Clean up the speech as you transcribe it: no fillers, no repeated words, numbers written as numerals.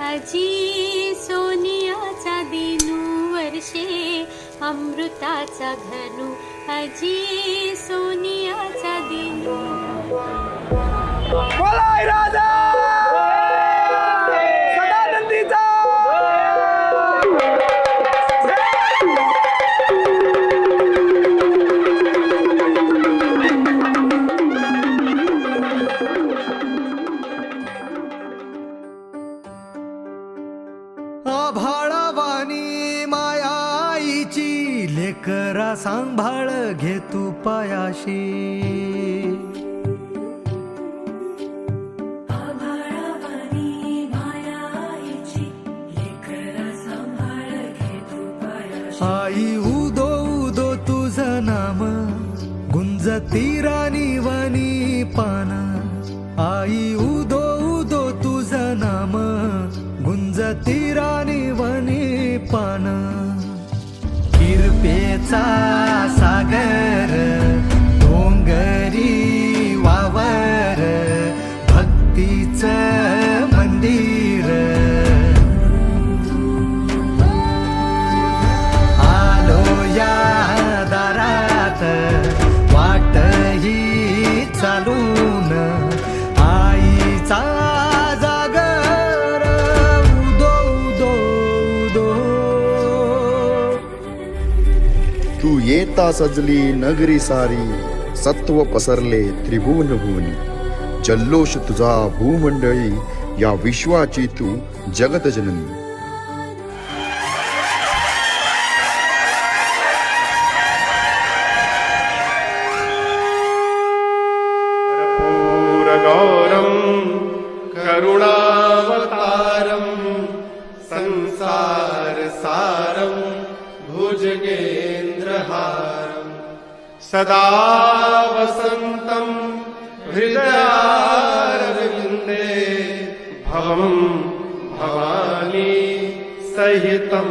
आजी सोनियाचा दिनू वर्षे अमृताचा घनू आजी सोनियाचा दिनू बोलाय राजा सदानंदीचा आभाळावाणी माया आईची लेकरा सांभाळ घे तू पायाशी आई उदो उदो तुझं नाम गुंजती राणी वनी पान आई उदो उदो तुझं नाम गुंजती राणी वनी पान किरपेचा सागर डोंगरी वावर भक्तीचं मंदिर दारात वाटही चालून आईचा जागर उदो उदो उदो तू येता सजली नगरी सारी सत्व पसरले त्रिभुवन भुवनी जल्लोष तुझा भूमंडळी या विश्वाची तू जगत जननी गौरम करुणावतारम संसार सारम भुजगेन्द्रहारम सदा वसंतम हृदयारविंदे भवम भवानी सहितम